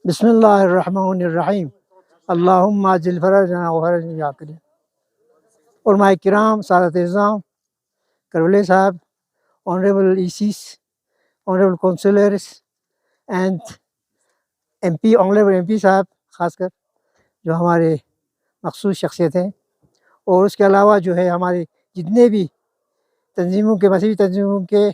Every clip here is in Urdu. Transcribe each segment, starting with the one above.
بسم اللہ الرحمن الرحیم اللہم عجل فرجنا وفرج یا کریم. علماء کرام، سادات اعظام، کرولے صاحب، honourable ECs, honourable councillors and honourable MP صاحب خاص کر جو ہمارے مخصوص شخصیت ہیں، اور اس کے علاوہ جو ہے ہمارے جتنے بھی تنظیموں کے، مذہبی تنظیموں کے،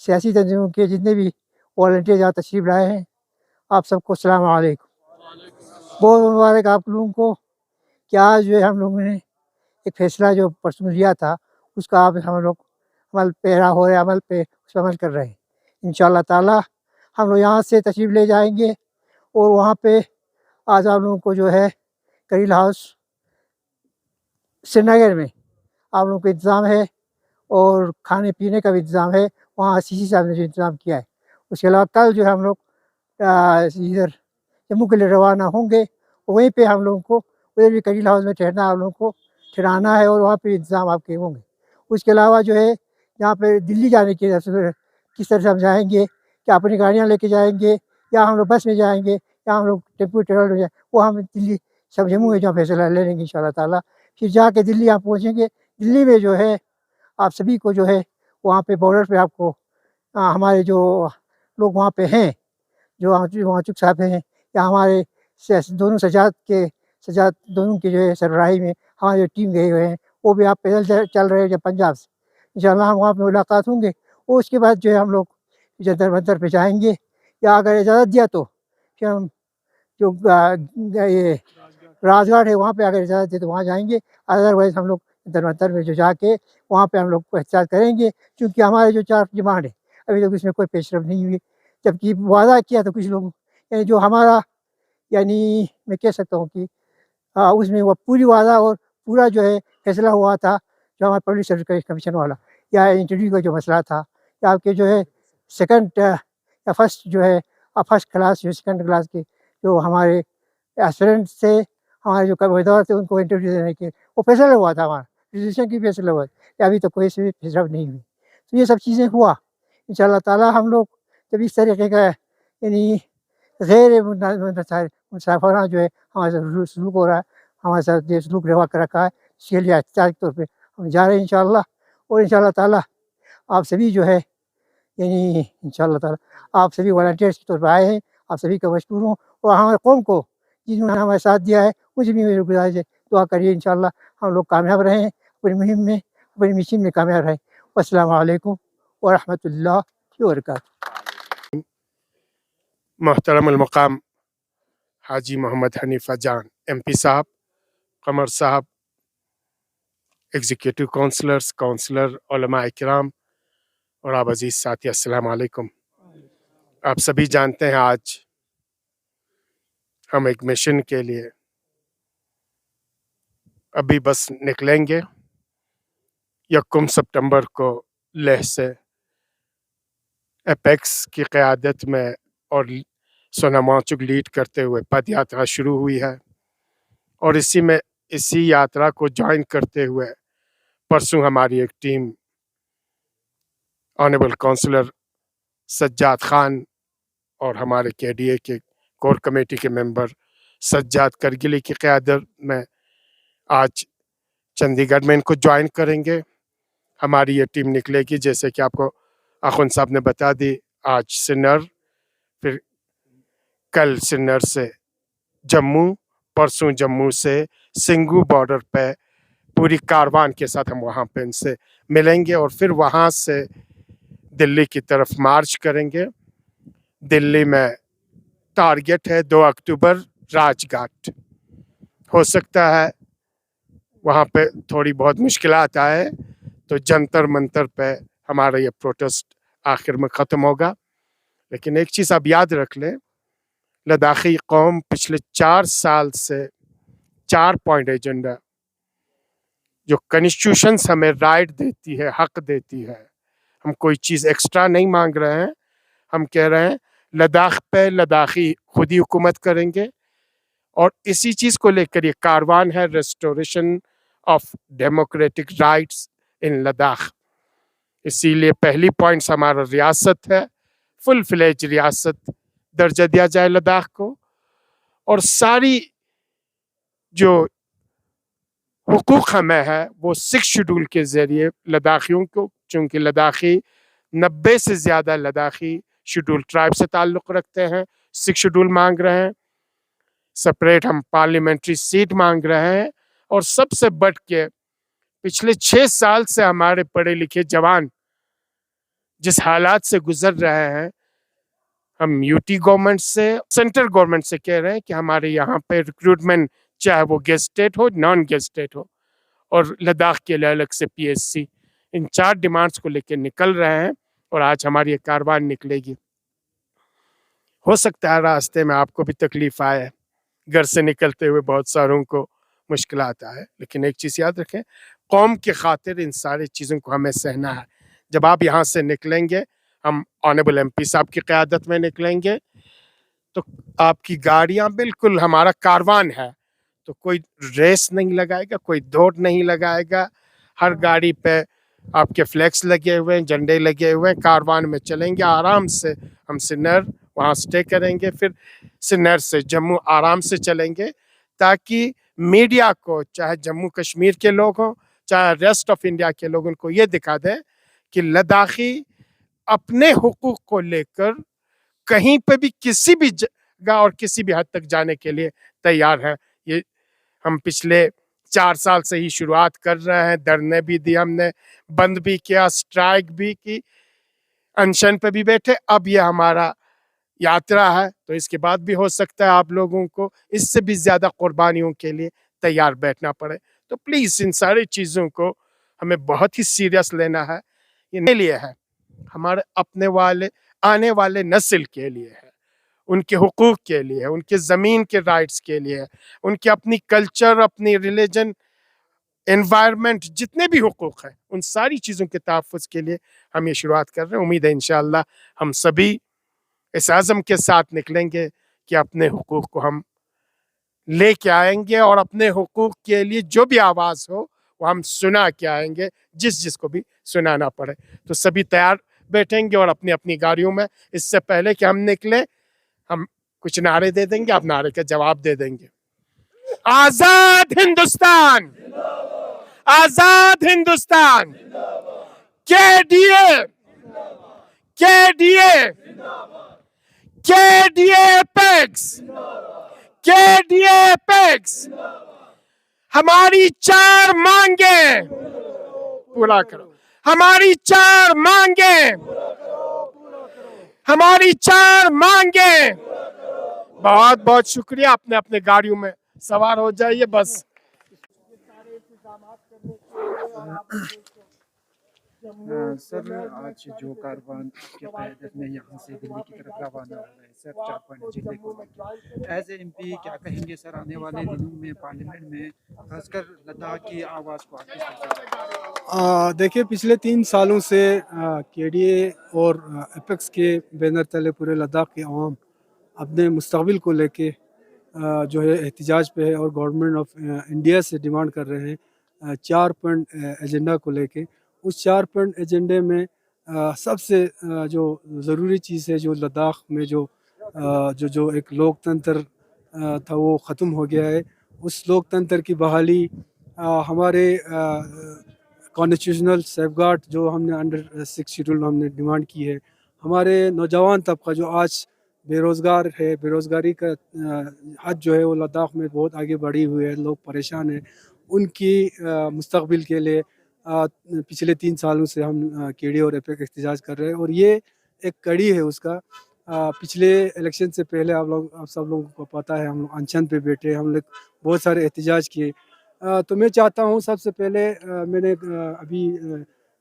سیاسی تنظیموں کے جتنے بھی والنٹیئر یہاں تشریف لائے ہیں، آپ سب کو السلام علیکم. بہت مبارک آپ لوگوں کو کہ آج جو ہے ہم لوگوں نے ایک فیصلہ جو پرسوں لیا تھا اس کا آپ ہم لوگ عمل پیرا ہو رہے، عمل پہ اس پہ عمل کر رہے ہیں. انشاءاللہ تعالیٰ ہم لوگ یہاں سے تشریف لے جائیں گے، اور وہاں پہ آج آپ لوگوں کو جو ہے کریل ہاؤس سری نگر میں آپ لوگوں کو انتظام ہے، اور کھانے پینے کا بھی انتظام ہے. وہاں CC صاحب نے جو انتظام کیا ہے. اس کے علاوہ کل جو ہے ہم لوگ ادھر جموں کے لیے روانہ ہوں گے، وہیں پہ ہم لوگوں کو ادھر بھی کریل ہاؤس میں ٹھہرنا، آپ لوگوں کو ٹھہرانا ہے، اور وہاں پہ انتظام آپ کے ہوں گے. اس کے علاوہ جو ہے یہاں پہ دلی جانے کی کس طرح سے ہم جائیں گے، کیا اپنی گاڑیاں لے کے جائیں گے، یا ہم لوگ بس میں جائیں گے، یا ہم لوگ ٹیمپو ٹریول میں جائیں، وہ ہم دلی سب جموں میں جو فیصلہ لے لیں گے انشاءاللہ تعالیٰ. پھر جا کے دلی آپ پہنچیں گے. دلی میں جو ہے آپ سبھی کو جو ہے وہاں پہ بارڈر پہ آپ کو ہمارے جو لوگ وہاں پہ ہیں، جو وہاں چک صاحب ہیں، یا ہمارے دونوں سجاد دونوں کی جو ہے سربراہی میں ہماری جو ٹیم گئے ہوئے ہیں، وہ بھی آپ پیدل چل رہے ہیں جب پنجاب سے. انشاءاللہ ہم وہاں پہ ملاقات ہوں گے، اور اس کے بعد جو ہے ہم لوگ جنتر منتر پہ جائیں گے، یا اگر اجازت دیا تو پھر ہم جو یہ راج گھاٹ ہے وہاں پہ اگر اجازت دے تو وہاں جائیں گے. ادروائز ہم لوگ جنتر منتر میں جو جا کے وہاں پہ ہم لوگ احتجاج کریں گے، کیونکہ ہمارے جو 4 ڈیمانڈ ہے ابھی تک اس میں کوئی پیش رفت نہیں ہوئی. جبکہ وعدہ کیا تو کچھ لوگ، یعنی جو ہمارا، یعنی میں کہہ سکتا ہوں کہ اس میں وہ پوری وعدہ اور پورا جو ہے فیصلہ ہوا تھا، جو ہمارا پبلک سروس کمیشن والا، یا انٹرویو کا جو مسئلہ تھا، یا آپ کے جو ہے سیکنڈ یا فرسٹ جو ہے فرسٹ کلاس جو سیکنڈ کلاس کے جو ہمارے اسپیرنٹ سے ہمارے جو امیدوار تھے ان کو انٹرویو دینے کے، وہ فیصلہ ہوا تھا، ہمارا ریزولیوشن کی فیصلہ ہوا کہ ابھی تک کوئی فیصلہ نہیں ہوئی. تو یہ سب چیزیں ہوا. انشاءاللہ تعالیٰ ہم لوگ جب اس طریقے کا یعنی غیر مسافرانہ جو ہے ہمارے ساتھ سلوک ہو رہا ہے، ہمارے ساتھ جو سلوک روا کر رکھا ہے، اس کے لیے احتجاج کے طور پہ ہم جا رہے ہیں انشاءاللہ. اور انشاءاللہ تعالیٰ آپ سبھی جو ہے یعنی انشاءاللہ تعالیٰ آپ سبھی والنٹیئرس کے طور پہ آئے ہیں، آپ سبھی کا مشکور ہوں. اور ہمارے قوم کو جنہوں نے ہمارے ساتھ دیا ہے مجھے بھی میری گزارش ہے، دعا کریے انشاءاللہ ہم لوگ کامیاب رہیں اپنی مہم میں، اپنی مشن میں کامیاب رہیں. السلام علیکم ورحمۃ اللہ وبرکاتہ. محترم المقام حاجی محمد حنیفہ جان MP صاحب، قمر صاحب، ایگزیکٹو کونسلر، علماء کرام اور آپ عزیز ساتھی، السلام علیکم. آپ سبھی جانتے ہیں آج ہم ایک مشن کے لیے ابھی بس نکلیں گے. 1 ستمبر کو لیہ سے اپیکس کی قیادت میں اور سونما چک لیڈ کرتے ہوئے پد یاترا شروع ہوئی ہے، اور اسی یاترا کو جوائن کرتے ہوئے پرسوں ہماری ایک team honourable councillor Sajjad Khan اور ہمارے KDA کے کور کمیٹی کے ممبر سجاد کرگلی کی قیادت میں آج چندی گڑھ میں ان کو جوائن کریں گے. ہماری یہ ٹیم نکلے گی جیسے کہ آپ کو آخوند صاحب نے بتا دی، آج سنر، پھر کل سنر سے جموں، پرسوں جموں سے سنگھو بارڈر پہ پوری کاروان کے ساتھ ہم وہاں پہ ان سے ملیں گے، اور پھر وہاں سے دلی کی طرف مارچ کریں گے. دلی میں ٹارگٹ ہے 2 اکتوبر راج گھاٹ. ہو سکتا ہے وہاں پہ تھوڑی بہت مشکلات آئے تو جنتر منتر پہ ہمارا یہ پروٹیسٹ آخر میں ختم ہوگا. لیکن ایک چیز آپ یاد رکھ لیں، لداخی قوم پچھلے 4 سال سے 4 پوائنٹ ایجنڈا جو کنسٹیٹیوشنز ہمیں رائٹ دیتی ہے، حق دیتی ہے، ہم کوئی چیز ایکسٹرا نہیں مانگ رہے ہیں. ہم کہہ رہے ہیں لداخ پہ لداخی خود ہی حکومت کریں گے، اور اسی چیز کو لے کر یہ کاروان ہے، ریسٹوریشن آف ڈیموکریٹک رائٹس ان لداخ. اسی لیے پہلی پوائنٹس ہمارا ریاست ہے، فل فلیج ریاست درجہ دیا جائے لداخ کو، اور ساری جو حقوق ہمیں ہے وہ 6 شیڈول کے ذریعے لداخیوں کو، چونکہ لداخی 90 سے زیادہ لداخی شیڈول ٹرائب سے تعلق رکھتے ہیں، 6 شیڈول مانگ رہے ہیں، سپریٹ ہم پارلیمنٹری سیٹ مانگ رہے ہیں، اور سب سے بڑھ کے پچھلے 6 سال سے ہمارے پڑھے لکھے جوان جس حالات سے گزر رہے ہیں، ہم یوٹی گورنمنٹ سے، سینٹرل گورنمنٹ سے کہہ رہے ہیں کہ ہمارے یہاں پہ ریکروٹمنٹ چاہے وہ گیزٹیڈ ہو، نان گیزٹیڈ ہو، اور لداخ کے لیے الگ سے پی ایس سی، ان 4 ڈیمانڈز کو لے کے نکل رہے ہیں، اور آج ہماری یہ کاروان نکلے گی۔ ہو سکتا ہے راستے میں آپ کو بھی تکلیف آئے، گھر سے نکلتے ہوئے بہت ساروں کو مشکلات آئے، لیکن ایک چیز یاد رکھیں، قوم کی خاطر ان ساری چیزوں کو ہمیں سہنا ہے۔ جب آپ یہاں سے نکلیں گے، ہم آنریبل ایم پی صاحب کی قیادت میں نکلیں گے، تو آپ کی گاڑیاں بالکل ہمارا کاروان ہے، تو کوئی ریس نہیں لگائے گا، کوئی دوڑ نہیں لگائے گا، ہر گاڑی پہ آپ کے فلیکس لگے ہوئے ہیں، جھنڈے لگے ہوئے ہیں، کاروان میں چلیں گے آرام سے، ہم سنر وہاں سٹے کریں گے، پھر سنر سے جموں آرام سے چلیں گے، تاکہ میڈیا کو، چاہے جموں کشمیر کے لوگ ہوں، چاہے ریسٹ آف انڈیا کے لوگ، ان کو یہ دکھا دیں کہ لداخی اپنے حقوق کو لے کر کہیں پہ بھی کسی بھی جگہ اور کسی بھی حد تک جانے کے لیے تیار ہے۔ یہ ہم پچھلے 4 سال سے ہی شروعات کر رہے ہیں، دھرنے بھی دی ہم نے، بند بھی کیا، سٹرائک بھی کی، انشن پہ بھی بیٹھے، اب یہ ہمارا یاترا ہے، تو اس کے بعد بھی ہو سکتا ہے آپ لوگوں کو اس سے بھی زیادہ قربانیوں کے لیے تیار بیٹھنا پڑے۔ تو پلیز ان ساری چیزوں کو ہمیں بہت ہی سیریس لینا ہے، یہ نہیں لیے ہے، ہمارے اپنے والے آنے والے نسل کے لیے ہے، ان کے حقوق کے لیے ہے، ان کے زمین کے رائٹس کے لیے ہے، ان کے اپنی کلچر، اپنی ریلیجن، انوائرمنٹ، جتنے بھی حقوق ہیں، ان ساری چیزوں کے تحفظ کے لیے ہم یہ شروعات کر رہے ہیں۔ امید ہے انشاءاللہ ہم سبھی اس عزم کے ساتھ نکلیں گے کہ اپنے حقوق کو ہم لے کے آئیں گے، اور اپنے حقوق کے لیے جو بھی آواز ہو وہ ہم سنا کے آئیں گے، جس کو بھی سنانا پڑے۔ تو سبھی تیار بیٹھیں گے، اور اپنی اپنی گاڑیوں میں، اس سے پہلے کہ ہم نکلیں، ہم کچھ نعرے دے دیں گے، آپ نعرے کا جواب دے دیں گے۔ آزاد ہندوستان، آزاد ہندوستان، کے ڈی اے، کے ڈی اے، کے ڈی اے پیکس، کے ڈی اے پیکس، ہماری 4 مانگیں پورا کرو، ہماری 4 مانگیں، ہماری 4 مانگیں۔ بہت بہت شکریہ، اپنے اپنے گاڑیوں میں سوار ہو جائیے بس۔ سر آج جو کاروان کے قیادت میں یہاں سے دلی کی طرف روانہ ہو رہے ہیں سر، 4 پوائنٹ ایجنڈے کو ایز اے ایم پی کیا کہیں گے سر؟ آنے والے دنوں میں پارلیمنٹ میں خاص کر لداخ کی آواز کو آپ کس طرح؟ دیکھیے پچھلے 3 سالوں سے کے ڈی اے اور اپیکس کے بینر تلے پورے لداخ کے عوام اپنے مستقبل کو لے کے جو ہے احتجاج پہ ہے، اور گورنمنٹ آف انڈیا سے ڈیمانڈ کر رہے ہیں 4 پوائنٹ ایجنڈا کو لے کے۔ اس 4 پوائنٹ ایجنڈے میں سب سے جو ضروری چیز ہے، جو لداخ میں جو ایک لوک تنتر تھا وہ ختم ہو گیا ہے۔ اس لوک تنتر کی بحالی، ہمارے کانسٹیٹیوشنل سیف گارڈ جو ہم نے انڈر 6 شیڈول ہم نے ڈیمانڈ کی ہے، ہمارے نوجوان طبقہ جو آج بے روزگار ہے، بے روزگاری کا حد جو ہے وہ لداخ میں بہت آگے بڑھی ہوئی ہے، لوگ پریشان ہیں، ان کی مستقبل کے لیے پچھلے 3 سالوں سے ہم کے ڈی اور ایپیک احتجاج کر رہے ہیں، اور یہ ایک کڑی ہے اس کا۔ پچھلے الیکشن سے پہلے آپ سب لوگوں کو پتہ ہے، ہم لوگ انشن پہ بیٹھے، ہم لوگ بہت سارے احتجاج کیے۔ تو میں چاہتا ہوں سب سے پہلے میں نے ابھی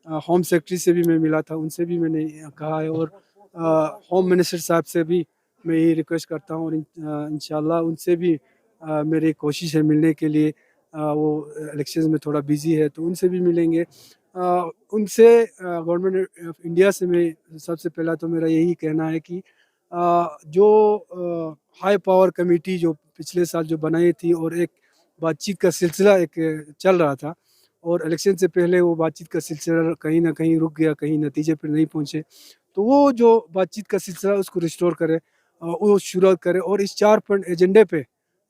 ہوم سیکرٹری سے بھی میں ملا تھا، ان سے بھی میں نے کہا ہے، اور ہوم منسٹر صاحب سے بھی میں یہ ریکویسٹ کرتا ہوں، اور انشاءاللہ ان سے بھی میری کوشش ہے ملنے کے لیے۔ وہ الیکشنز میں تھوڑا بیزی ہے تو ان سے بھی ملیں گے۔ ان سے گورنمنٹ آف انڈیا سے میں سب سے پہلا تو میرا یہی کہنا ہے کہ جو ہائی پاور کمیٹی جو پچھلے سال جو بنائی تھی، اور ایک بات چیت کا سلسلہ ایک چل رہا تھا، اور الیکشن سے پہلے وہ بات چیت کا سلسلہ کہیں نہ کہیں رک گیا، کہیں نتیجے پہ نہیں پہنچے، تو وہ جو بات چیت کا سلسلہ اس کو ریسٹور کرے، وہ شروع کرے، اور اس 4 پوائنٹ ایجنڈے پہ